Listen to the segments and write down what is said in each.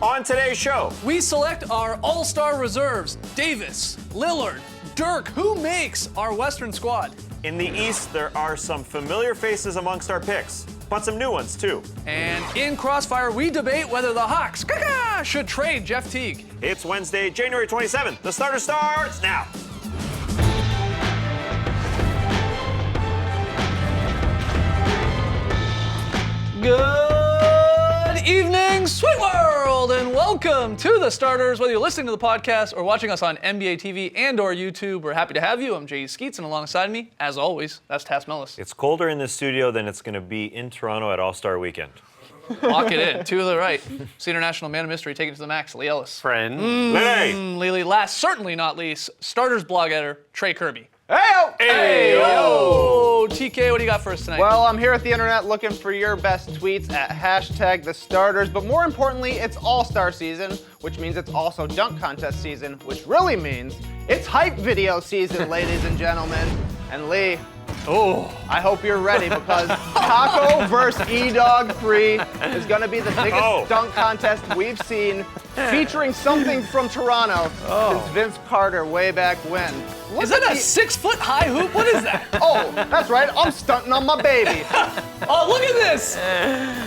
On today's show, we select our all-star reserves: Davis, Lillard, Dirk. Who makes our Western squad? in the East, there are some familiar faces amongst our picks, but some new ones too. And in Crossfire, we debate whether the Hawks should trade Jeff Teague. It's Wednesday, January 27th. The starter starts now. Good evening, Sweet World, and welcome to the starters. Whether you're listening to the podcast or watching us on NBA TV and or YouTube, we're happy to have you. I'm Jay Skeets, and alongside me, as always, that's Tass Mellis. It's colder in this studio than it's going to be in Toronto at All-Star Weekend. Lock it in. To the right, Senior National Man of Mystery, take it to the max, Lee Ellis. Friend. Lily, last, certainly not least, starters blog editor, Trey Kirby. Hey-o! TK, what do you got for us tonight? Well, I'm here at the internet looking for your best tweets at #thestarters, but more importantly, it's All-Star season, which means it's also dunk contest season, which really means it's hype video season, ladies and gentlemen. And Lee, I hope you're ready because Taco vs. E-Dog 3 is going to be the biggest dunk contest we've seen, featuring something from Toronto since Vince Carter way back when. Is that a 6-foot-high hoop? What is that? Oh, that's right. I'm stunting on my baby. Oh, look at this.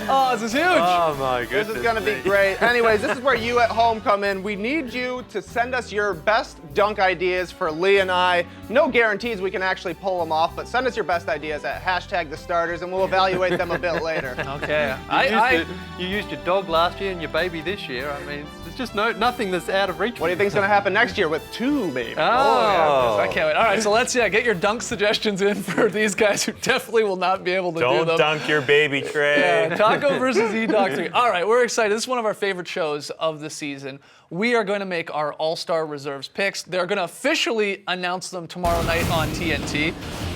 Oh, this is huge. Oh my goodness. This is going to be great. Anyways, this is where you at home come in. We need you to send us your best dunk ideas for Lee and I. No guarantees we can actually pull them off, but send us your best ideas at #thestarters, and we'll evaluate them a bit later. Okay. You used your dog last year and your baby this year. I mean, there's just nothing that's out of reach. What do you think's going to happen next year with two babies? Oh, I can't wait. All right, so let's get your dunk suggestions in for these guys who definitely will not be able to do them. Don't dunk your baby, Trey. Yeah, Taco versus E-Dog 3. All right, we're excited. This is one of our favorite shows of the season. We are going to make our All-Star Reserves picks. They're going to officially announce them tomorrow night on TNT.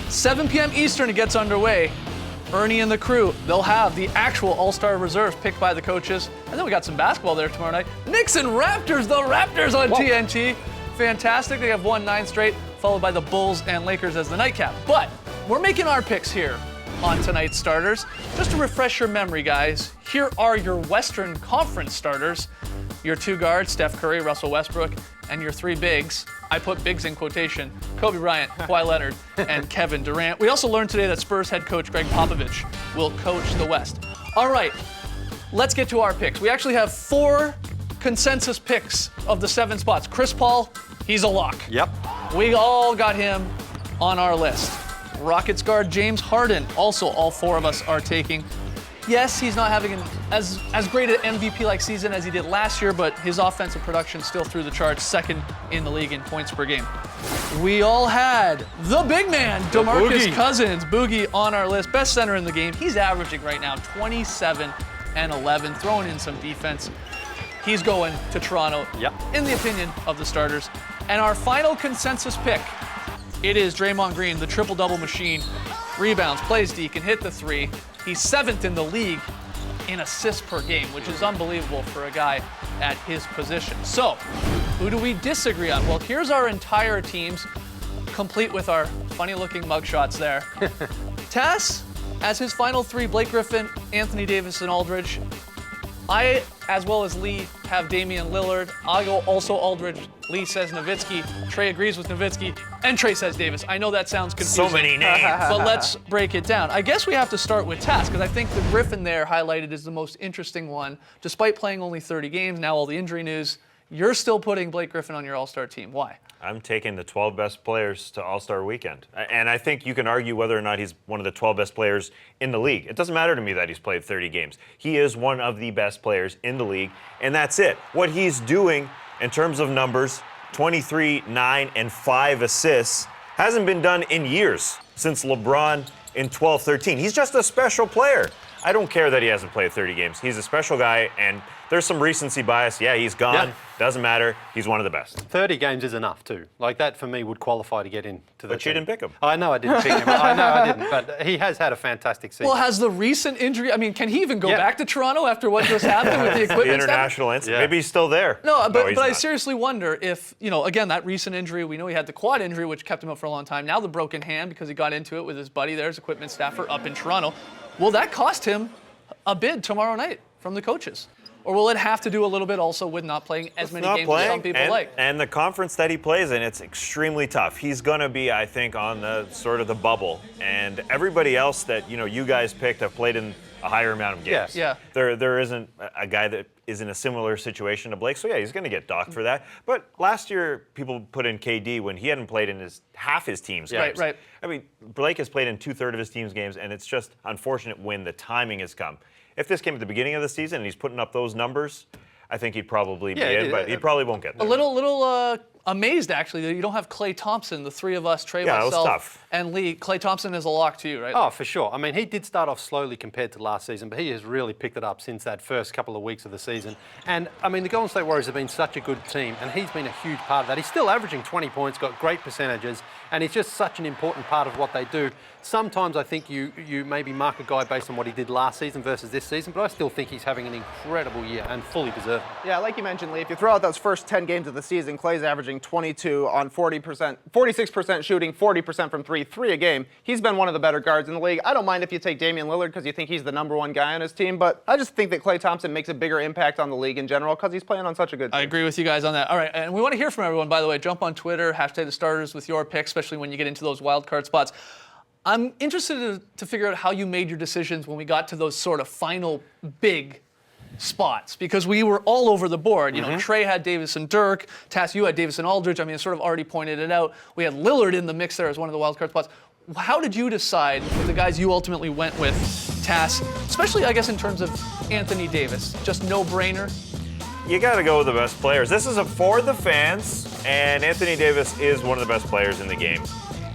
7 p.m. Eastern, it gets underway. Ernie and the crew, they'll have the actual All-Star Reserves picked by the coaches. And then we got some basketball there tomorrow night. Knicks and Raptors, the Raptors on TNT. Fantastic. They have won 9 straight, followed by the Bulls and Lakers as the nightcap. But we're making our picks here on tonight's starters. Just to refresh your memory, guys, here are your Western Conference starters. Your 2 guards, Steph Curry, Russell Westbrook, and your 3 bigs. I put bigs in quotation: Kobe Bryant, Kawhi Leonard, and Kevin Durant. We also learned today that Spurs head coach Greg Popovich will coach the West. All right, let's get to our picks. We actually have 4 consensus picks of the 7 spots. Chris Paul, he's a lock. Yep. We all got him on our list. Rockets guard James Harden, also all 4 of us are taking. Yes, he's not having as great an MVP-like season as he did last year, but his offensive production still through the charts, 2nd in the league in points per game. We all had the big man, DeMarcus Cousins, Boogie, on our list. Best center in the game. He's averaging right now 27 and 11, throwing in some defense. He's going to Toronto, in the opinion of the starters. And our final consensus pick, it is Draymond Green, the triple-double machine. Rebounds, plays D, can hit the 3. He's 7th in the league in assists per game, which is unbelievable for a guy at his position. So, who do we disagree on? Well, here's our entire teams, complete with our funny-looking mugshots there. Tass, as his final 3, Blake Griffin, Anthony Davis, and Aldridge. I, as well as Lee, have Damian Lillard. I'll go also Aldridge. Lee says Nowitzki. Trey agrees with Nowitzki. And Trey says Davis. I know that sounds confusing. So many names. But let's break it down. I guess we have to start with Tass, because I think the Griffin there highlighted is the most interesting one. Despite playing only 30 games, now all the injury news, you're still putting Blake Griffin on your All-Star team. Why? I'm taking the 12 best players to All-Star Weekend. And I think you can argue whether or not he's one of the 12 best players in the league. It doesn't matter to me that he's played 30 games. He is one of the best players in the league, and that's it. What he's doing in terms of numbers, 23, 9, and 5 assists, hasn't been done in years since LeBron in 12-13. He's just a special player. I don't care that he hasn't played 30 games. He's a special guy, and there's some recency bias. Yeah, he's gone. Yeah. Doesn't matter. He's one of the best. 30 games is enough, too. Like, that, for me, would qualify to get into the But you team. didn't pick him. I know I didn't pick him. I know I didn't, but he has had a fantastic season. Well, has the recent injury, I mean, can he even go back to Toronto after what just happened with the equipment The stuff? international incident. Yeah. Maybe he's still there. No, but he's I not. seriously wonder if, again, that recent injury, we know he had the quad injury, which kept him up for a long time. Now the broken hand because he got into it with his buddy there, his equipment staffer up in Toronto. Will that cost him a bid tomorrow night from the coaches? Or will it have to do a little bit also with not playing as many Not games as some playing, people like? and the conference that he plays in, it's extremely tough. He's going to be, I think, on the sort of the bubble. And everybody else that, you guys picked have played in a higher amount of games. Yeah. There isn't a guy that is in a similar situation to Blake. So, yeah, he's going to get docked for that. But last year, people put in KD when he hadn't played in half his team's games. Right. I mean, Blake has played in 2/3 of his team's games, and it's just unfortunate when the timing has come. If this came at the beginning of the season and he's putting up those numbers, I think he'd probably be in, but he probably won't get there. A little amazed, actually, that you don't have Klay Thompson, the three of us, Trey, Yeah, it was myself, tough. and Lee. Klay Thompson is a lock to you, right? Oh, for sure. I mean, he did start off slowly compared to last season, but he has really picked it up since that first couple of weeks of the season. And, I mean, the Golden State Warriors have been such a good team, and he's been a huge part of that. He's still averaging 20 points, got great percentages, and he's just such an important part of what they do. Sometimes I think you maybe mark a guy based on what he did last season versus this season, but I still think he's having an incredible year and fully deserved. Yeah, like you mentioned, Lee, if you throw out those first 10 games of the season, Klay's averaging 22 on 46% shooting, 40% from three a game. He's been one of the better guards in the league. I don't mind if you take Damian Lillard because you think he's the #1 guy on his team, but I just think that Klay Thompson makes a bigger impact on the league in general because he's playing on such a good team. I agree with you guys on that. All right, and we want to hear from everyone, by the way. Jump on Twitter, hashtag the starters with your picks, especially when you get into those wild card spots. I'm interested to figure out how you made your decisions when we got to those sort of final big spots, because we were all over the board. You know, Trey had Davis and Dirk. Tass, you had Davis and Aldridge. I mean, I sort of already pointed it out. We had Lillard in the mix there as one of the wild card spots. How did you decide with the guys you ultimately went with, Tass, especially, I guess, in terms of Anthony Davis? Just no-brainer? You got to go with the best players. This is for the fans, and Anthony Davis is one of the best players in the game.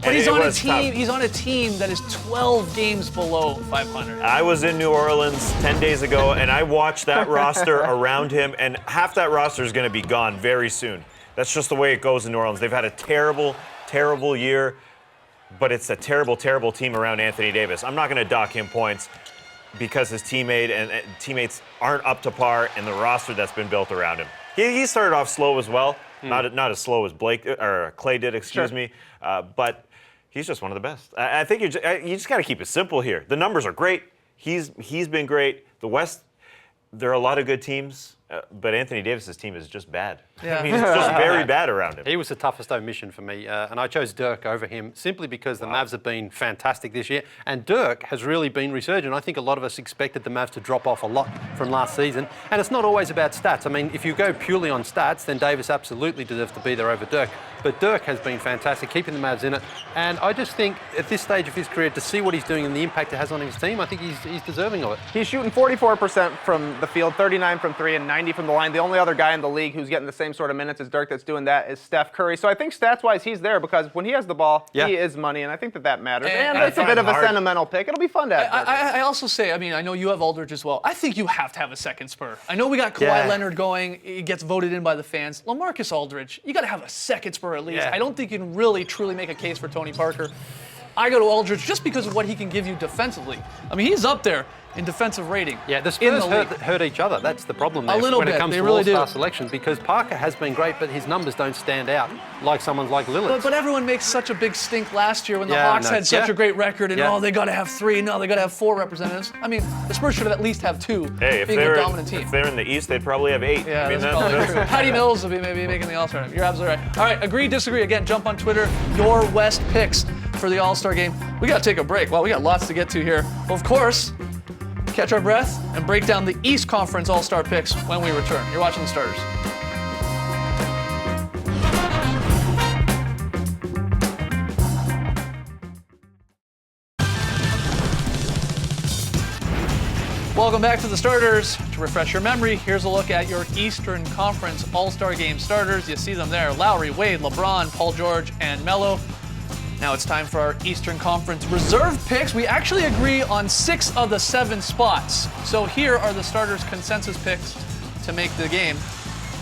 But And he's it on a was tough. team. He's on a team that is 12 games below 500. I was in New Orleans 10 days ago, and I watched that roster around him, and half that roster is going to be gone very soon. That's just the way it goes in New Orleans. They've had a terrible, terrible year, but it's a terrible, terrible team around Anthony Davis. I'm not going to dock him points because his teammates aren't up to par in the roster that's been built around him. He started off slow as well, not as slow as Klay did, excuse me, but he's just one of the best. I think you just got to keep it simple here. The numbers are great. He's been great. The West, there are a lot of good teams, but Anthony Davis's team is just bad. Yeah. I mean, it's just very bad around him. He was the toughest omission for me, and I chose Dirk over him simply because the Mavs have been fantastic this year, and Dirk has really been resurgent. I think a lot of us expected the Mavs to drop off a lot from last season, and it's not always about stats. I mean, if you go purely on stats, then Davis absolutely deserves to be there over Dirk, but Dirk has been fantastic, keeping the Mavs in it, and I just think at this stage of his career, to see what he's doing and the impact it has on his team, I think he's deserving of it. He's shooting 44% from the field, 39 from three, and 90 from the line. The only other guy in the league who's getting the same sort of minutes as Dirk that's doing that is Steph Curry. So I think stats-wise, he's there because when he has the ball, he is money, and I think that matters. And it's a bit of a sentimental pick. It'll be fun to have. I also say, I mean, I know you have Aldridge as well. I think you have to have a second spur. I know we got Kawhi Leonard going. He gets voted in by the fans. LaMarcus Aldridge, you got to have a second spur at least. Yeah. I don't think you can really, truly make a case for Tony Parker. I go to Aldridge just because of what he can give you defensively. I mean, he's up there in defensive rating. Yeah, the in Spurs the league. hurt each other. That's the problem there A little when bit. it comes They to really all-star do. selection, because Parker has been great, but his numbers don't stand out like someone like Lillard. But everyone makes such a big stink last year when the Yeah, Hawks no. had such Yeah. a great record, and Yeah. they got to have 3. No, they got to have 4 representatives. I mean, the Spurs should have at least have 2, Hey, if being a they're dominant team. if they're in the East, they'd probably have 8. Yeah, I mean, that's probably true. Patty Mills will be maybe making the All-Star. You're absolutely right. All right, agree, disagree. Again, jump on Twitter. Your West picks for the All-Star game. We got to take a break. Well, we got lots to get to here. Well, of course, catch our breath and break down the East Conference All-Star picks when we return. You're watching the Starters. Welcome back to the Starters. To refresh your memory, here's a look at your Eastern Conference All-Star Game starters. You see them there: Lowry, Wade, LeBron, Paul George, and Melo. Now it's time for our Eastern Conference reserve picks. We actually agree on 6 of the 7 spots. So here are the starters' consensus picks to make the game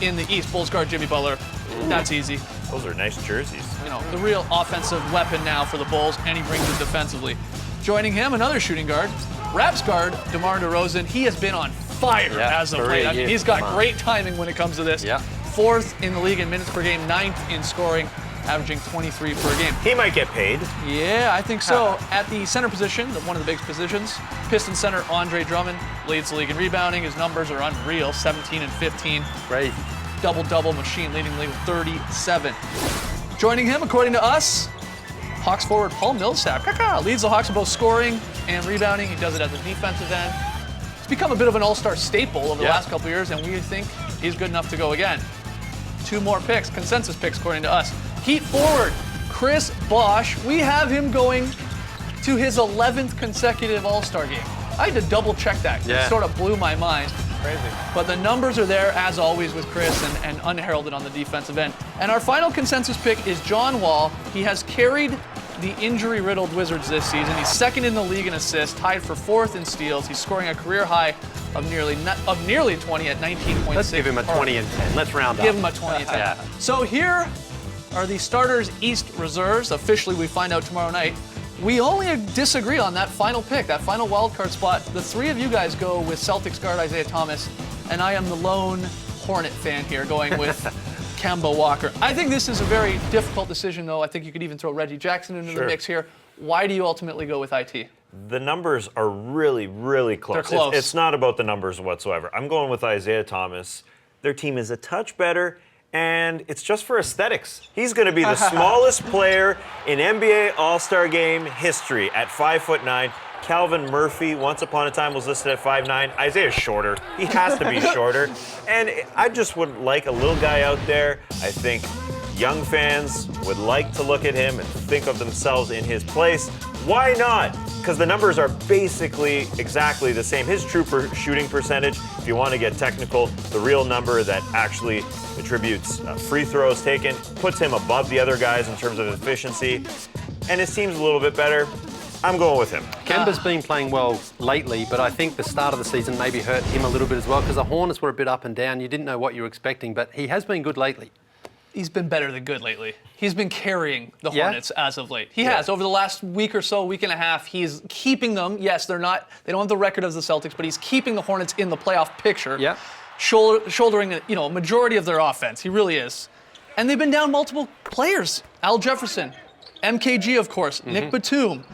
in the East. Bulls guard Jimmy Butler. That's easy. Those are nice jerseys. You know, the real offensive weapon now for the Bulls, and he brings it defensively. Joining him, another shooting guard, Raps guard DeMar DeRozan. He has been on fire as of late. I mean, he's got great timing when it comes to this. Yeah. 4th in the league in minutes per game, 9th in scoring. averaging 23 per game. He might get paid. Yeah, I think so. At the center position, one of the big positions, Piston center Andre Drummond leads the league in rebounding. His numbers are unreal, 17 and 15. Crazy. Double-double machine, leading the league with 37. Joining him, according to us, Hawks forward Paul Millsap leads the Hawks in both scoring and rebounding. He does it at the defensive end. He's become a bit of an all-star staple over the last couple years, and we think he's good enough to go again. 2 more picks, consensus picks according to us. Heat forward, Chris Bosh. We have him going to his 11th consecutive All-Star game. I had to double check that. Yeah. It sort of blew my mind. Crazy. But the numbers are there, as always, with Chris and unheralded on the defensive end. And our final consensus pick is John Wall. He has carried the injury-riddled Wizards this season. He's second in the league in assists, tied for 4th in steals. He's scoring a career high of nearly 20 at 19.6. Let's give him a 20 and 10. Let's round up. Give him a 20 and 10. Yeah. So here are the starters East reserves. Officially, we find out tomorrow night. We only disagree on that final pick, that final wildcard spot. The 3 of you guys go with Celtics guard Isaiah Thomas, and I am the lone Hornet fan here going with Kemba Walker. I think this is a very difficult decision, though. I think you could even throw Reggie Jackson into the mix here. Why do you ultimately go with IT? The numbers are really, really close. They're close. It's not about the numbers whatsoever. I'm going with Isaiah Thomas. Their team is a touch better, and it's just for aesthetics. He's going to be the smallest player in NBA All-Star Game history at 5'9". Calvin Murphy, once upon a time, was listed at 5'9". Isaiah's shorter. He has to be shorter. And I just would like a little guy out there. I think young fans would like to look at him and think of themselves in his place. Why not? Because the numbers are basically exactly the same. His true shooting percentage, if you want to get technical, the real number that actually attributes free throws taken, puts him above the other guys in terms of efficiency. And his team's a little bit better. I'm going with him. Kemba's been playing well lately, but I think the start of the season maybe hurt him a little bit as well because the Hornets were a bit up and down. You didn't know what you were expecting, but he has been good lately. He's been better than good lately. He's been carrying the Yeah. Hornets as of late. He has. Over the last week or so, week and a half, he's keeping them. Yes, they don't have the record of the Celtics, but he's keeping the Hornets in the playoff picture. Yeah. Shouldering, a majority of their offense. He really is. And they've been down multiple players. Al Jefferson, MKG, of course, Nick Batum.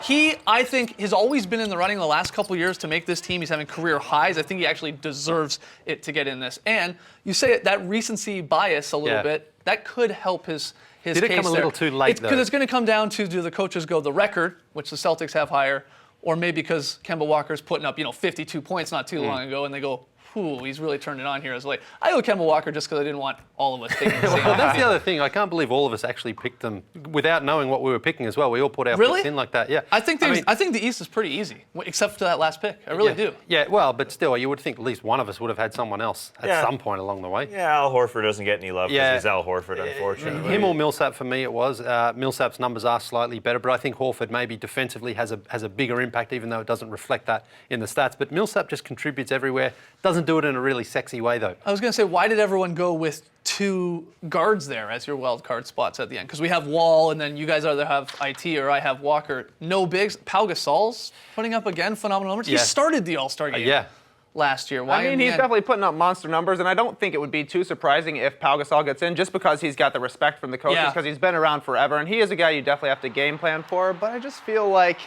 He, I think, has always been in the running the last couple years to make this team. He's having career highs. I think he actually deserves it to get in this. And you say it, that recency bias a little bit, that could help his Did it case come a little too late, though? Because it's going to come down to, do the coaches go the record, which the Celtics have higher, or maybe because Kemba Walker's putting up 52 points not too long ago, and they go, whew, he's really turned it on here as late. I go Kemba Walker just because I didn't want all of us taking the same Well, that's the other thing. I can't believe all of us actually picked them without knowing what we were picking as well. We all put our picks in like that. Yeah. I think the East is pretty easy, except for that last pick. I really do. Yeah, well, but still, you would think at least one of us would have had someone else at some point along the way. Yeah, Al Horford doesn't get any love because he's Al Horford, unfortunately. Him or Millsap for me it was. Millsap's numbers are slightly better, but I think Horford maybe defensively has a bigger impact, even though it doesn't reflect that in the stats. But Millsap just contributes everywhere. Doesn't do it in a really sexy way, though. I was going to say, why did everyone go with 2 guards there as your wild card spots at the end? Because we have Wall, and then you guys either have IT or I have Walker. No bigs. Pau Gasol's putting up, again, phenomenal numbers. He started the All-Star game last year. Why? I mean, he's definitely putting up monster numbers, and I don't think it would be too surprising if Pau Gasol gets in, just because he's got the respect from the coaches, because he's been around forever, and he is a guy you definitely have to game plan for. But I just feel like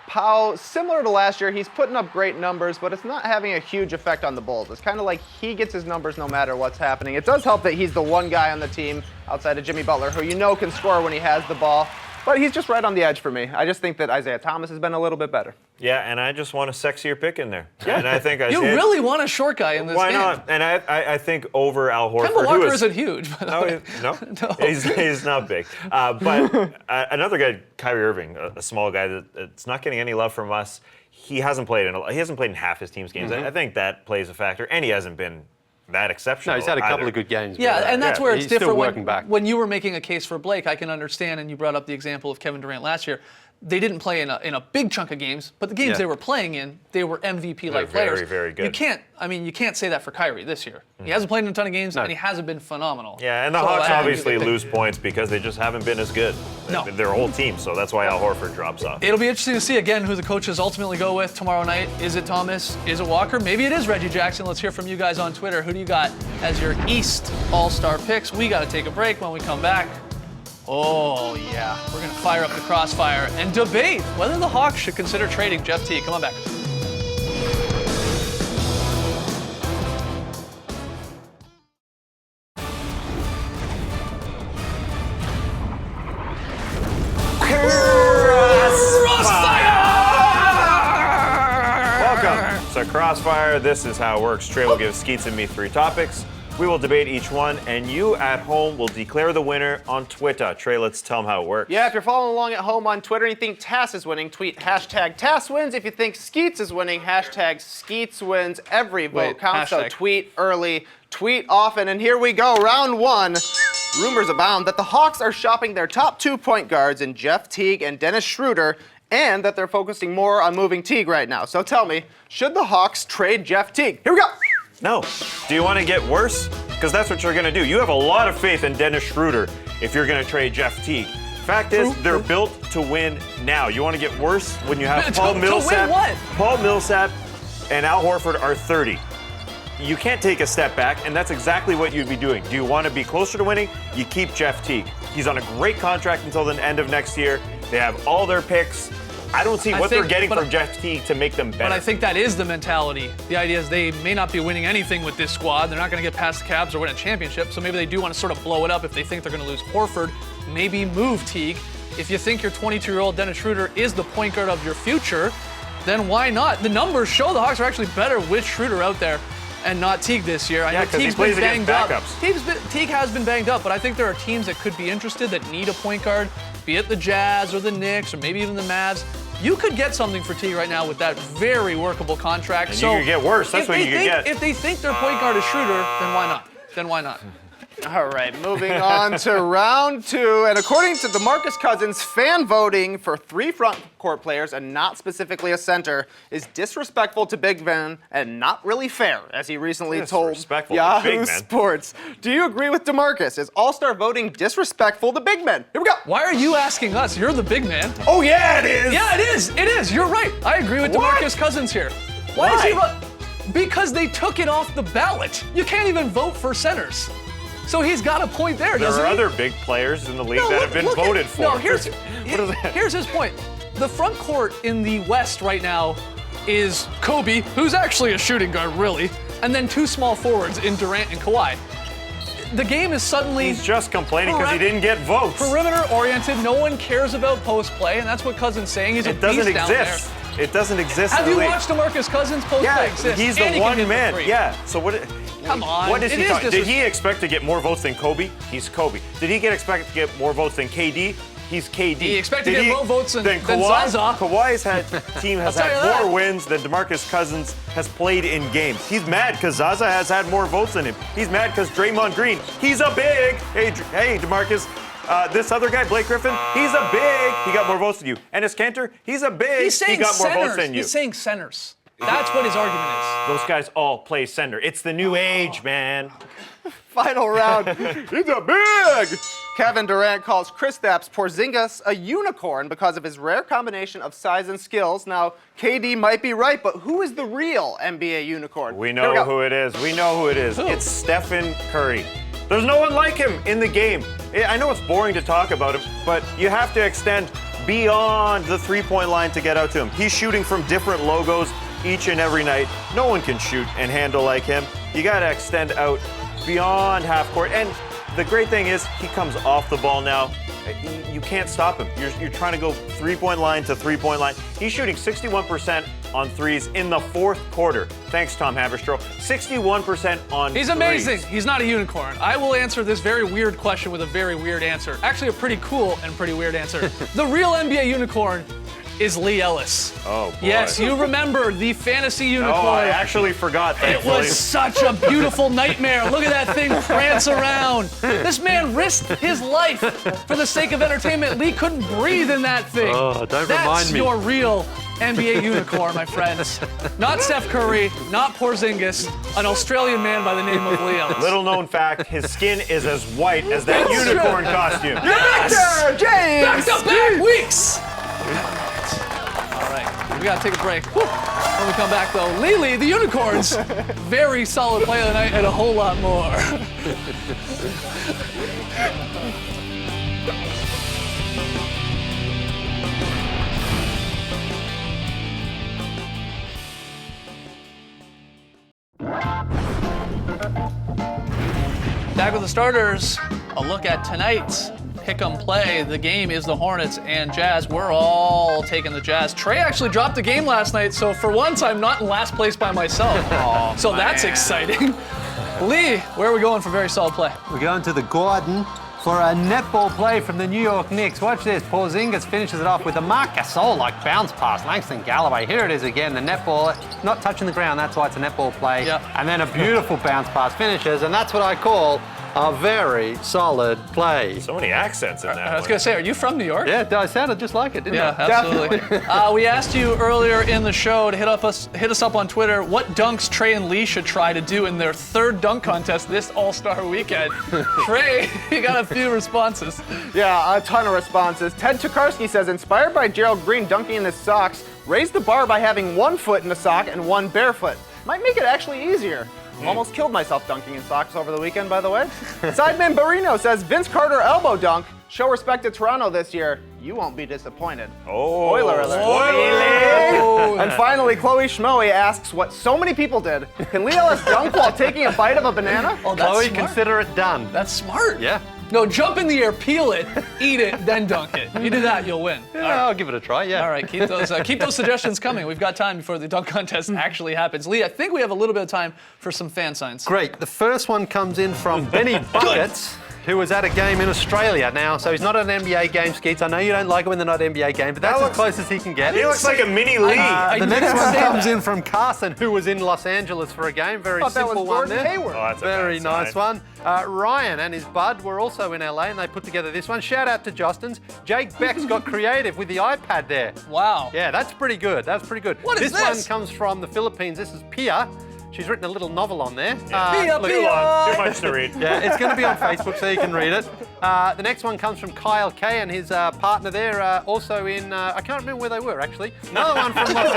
Pau, similar to last year, he's putting up great numbers, but it's not having a huge effect on the Bulls. It's kind of like he gets his numbers no matter what's happening. It does help that he's the one guy on the team outside of Jimmy Butler who can score when he has the ball. But he's just right on the edge for me. I just think that Isaiah Thomas has been a little bit better. Yeah, and I just want a sexier pick in there. Yeah. And I think You really want a short guy in this game. Why not? And I think over Al Horford. Kemba Walker isn't huge, by the way. No? He's not big. But another guy, Kyrie Irving, a small guy that's not getting any love from us. He hasn't played in half his team's games. I think that plays a factor, and he hasn't been that exceptional. No, he's had a couple of good games. Yeah, and that's where it's he's still different. working back. When you were making a case for Blake, I can understand, and you brought up the example of Kevin Durant last year. They didn't play in a big chunk of games, but the games they were playing in, they were MVP-like players. Very, very good. You can't say that for Kyrie this year. He hasn't played in a ton of games, and he hasn't been phenomenal. Yeah, and the Hawks obviously lose points because they just haven't been as good. No. Their whole team, so that's why Al Horford drops off. It'll be interesting to see, again, who the coaches ultimately go with tomorrow night. Is it Thomas? Is it Walker? Maybe it is Reggie Jackson. Let's hear from you guys on Twitter. Who do you got as your East All-Star picks? We got to take a break. When we come back, Oh, yeah. We're going to fire up the crossfire and debate whether the Hawks should consider trading Jeff Teague. Come on back. Welcome to Crossfire. This is how it works. Trey will give Skeets and me 3 topics. We will debate each one, and you at home will declare the winner on Twitter. Trey, let's tell them how it works. Yeah, if you're following along at home on Twitter and you think Tass is winning, tweet hashtag TassWins. If you think Skeets is winning, hashtag SkeetsWins. Every vote Wait, counts, so hashtag. tweet early, tweet often. And here we go, round 1. Rumors abound that the Hawks are shopping their top 2 point guards in Jeff Teague and Dennis Schroeder, and that they're focusing more on moving Teague right now. So tell me, should the Hawks trade Jeff Teague? Here we go. No. Do you want to get worse? Because that's what you're going to do. You have a lot of faith in Dennis Schroeder if you're going to trade Jeff Teague. Fact is, they're built to win now. You want to get worse when you have Paul To Millsap? win what? Paul Millsap and Al Horford are 30. You can't take a step back, and that's exactly what you'd be doing. Do you want to be closer to winning? You keep Jeff Teague. He's on a great contract until the end of next year. They have all their picks. I don't see what they're getting from Jeff Teague to make them better. But I think that is the mentality. The idea is they may not be winning anything with this squad. They're not going to get past the Cavs or win a championship, so maybe they do want to sort of blow it up if they think they're going to lose Horford. Maybe move Teague. If you think your 22-year-old Dennis Schroeder is the point guard of your future, then why not? The numbers show the Hawks are actually better with Schroeder out there and not Teague this year. I know 'cause he Teague's plays been against banged up. backups. Teague has been banged up, but I think there are teams that could be interested that need a point guard, be it the Jazz or the Knicks or maybe even the Mavs. You could get something for Teague right now with that very workable contract. And you could get worse. That's if what they you could think- get. If they think their point guard is Schroeder, then why not? Then why not? All right, moving on to round 2. And according to DeMarcus Cousins, fan voting for 3 front court players and not specifically a center is disrespectful to big men and not really fair, as he recently told Disrespectful to Yahoo big men? Sports. Do you agree with DeMarcus? Is All-Star voting disrespectful to big men? Here we go. Why are you asking us? You're the big man. Oh, yeah, it is. Yeah, it is. It is. You're right. I agree with What? DeMarcus Cousins here. Why is he? Why? Because they took it off the ballot. You can't even vote for centers. So he's got a point there, There doesn't are he? other big players in the league No, that look- have been look at- voted for. No, here's What is that? here's his point. The front court in the West right now is Kobe, who's actually a shooting guard, really, and then 2 small forwards in Durant and Kawhi. The game is suddenly He's just complaining because he Correct. didn't get votes. perimeter oriented. No one cares about post play, and that's what Cousins saying. He's a It doesn't beast down there. exist. It doesn't exist Have in you the league. watched DeMarcus Cousins post Yeah, play exist? he's And the he can hit one man. three. Yeah. So what? Come on. What is It he is talking? Did disres- he expect to get more votes than Kobe? He's Kobe. Did he expect to get more votes than KD? He's KD. He expected to Did get more votes than Kawhi? Zaza. Kawhi's team has I'll tell had you that. more wins than DeMarcus Cousins has played in games. He's mad because Zaza has had more votes than him. He's mad because Draymond Green, he's a big. Hey, DeMarcus. This other guy, Blake Griffin, he's a big. He got more votes than you. Ennis Cantor, he's a big. He's saying he got more centers. votes than you. He's saying centers. That's what his argument is. Those guys all play center. It's the new age, man. Final round. He's a big. Kevin Durant calls Kristaps Porzingis a unicorn because of his rare combination of size and skills. Now, KD might be right, but who is the real NBA unicorn? We Here know go. who it is. We know who it is. Who? It's Stephen Curry. There's no one like him in the game. I know it's boring to talk about him, but you have to extend beyond the three-point line to get out to him. He's shooting from different logos each and every night. No one can shoot and handle like him. You got to extend out beyond half court. And the great thing is he comes off the ball now. You can't stop him. You're trying to go three-point line to three-point line. He's shooting 61% on threes in the 4th quarter. Thanks, Tom Haberstroh. 61% on He's amazing. threes. He's not a unicorn. I will answer this very weird question with a very weird answer. Actually, a pretty cool and pretty weird answer. The real NBA unicorn is Lee Ellis. Oh, boy. Yes, you remember the fantasy unicorn. Oh, I actually forgot, It thankfully. was such a beautiful nightmare. Look at that thing prance around. This man risked his life for the sake of entertainment. Lee couldn't breathe in that thing. Oh, don't That's remind me. your real NBA unicorn, my friends. Not Steph Curry, not Porzingis, an Australian man by the name of Lee Ellis. Little known fact, his skin is as white as that That's unicorn true. costume. Victor James! Back-to-back weeks. All right, we gotta take a break. Whew. When we come back, though, Lily, the unicorns, very solid play of the night and a whole lot more. Back with the starters, a look at tonight's pick'em play. The game is the Hornets and Jazz. We're all taking the Jazz. Trey actually dropped the game last night, so for once I'm not in last place by myself. So that's exciting. Lee, where are we going for very solid play? We're going to the Garden for a netball play from the New York Knicks. Watch this. Porzingis finishes it off with a Marc Gasol-like bounce pass. Langston Galloway. Here it is again. The netball not touching the ground. That's why it's a netball play. Yep. And then a beautiful bounce pass finishes, and that's what I call a very solid play. So many accents in that. I was one. going to say, are you from New York? Yeah, I sounded just like it, didn't Yeah, I? absolutely. We asked you earlier in the show to hit us up on Twitter what dunks Trey and Lee should try to do in their third dunk contest this All-Star weekend. Trey, you got a few responses. Yeah, a ton of responses. Ted Tokarski says, inspired by Gerald Green dunking in his socks, raise the bar by having one foot in the sock and one barefoot. Might make it actually easier. Almost killed myself dunking in socks over the weekend, by the way. Sideman Barino says, Vince Carter elbow dunk. Show respect to Toronto this year. You won't be disappointed. Oh, Spoiler alert. spoiler. And finally, Chloe Schmoe asks what so many people did. Can Lee Ellis dunk while taking a bite of a banana? Oh, that's Chloe, smart. consider it done. That's smart. Yeah. No, jump in the air, peel it, eat it, then dunk it. You do that, you'll win. All right. I'll give it a try, yeah. All right, keep those suggestions coming. We've got time before the dunk contest actually happens. Lee, I think we have a little bit of time for some fan signs. Great. The first one comes in from Benny Buckets, who was at a game in Australia now. So he's not at an NBA game, Skeets. I know you don't like it when they're not NBA games, but that's as close as he can get. He looks like a mini Lee. The next didn't one say comes that. in from Carson, who was in Los Angeles for a game. Very I thought that was simple one Gordon there. Hayward. Oh, that's a Very bad nice sign. one. Ryan and his bud were also in LA, and they put together this one. Shout out to Justin's. Jake Beck's got creative with the iPad there. Wow. Yeah, that's pretty good. That's pretty good. What is this one this? comes from the Philippines. This is Pia. She's written a little novel on there. Pia, look- Too long. Too much to read. Yeah, it's going to be on Facebook so you can read it. The next one comes from Kyle Kay and his partner there, also in, I can't remember where they were actually. Another one from Los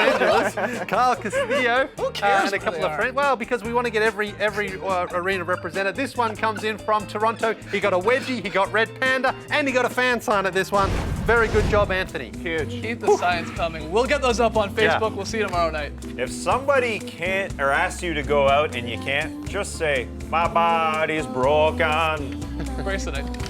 Angeles, Kyle Castillo. Who cares and a where couple they of are? friends. Well, because we want to get every arena represented. This one comes in from Toronto. He got a wedgie, he got Red Panda, and he got a fan sign at this one. Very good job, Anthony. Huge. Keep the signs coming. We'll get those up on Facebook. Yeah. We'll see you tomorrow night. If somebody can't or asks you to go out and you can't, just say, my body's broken. Brace the night.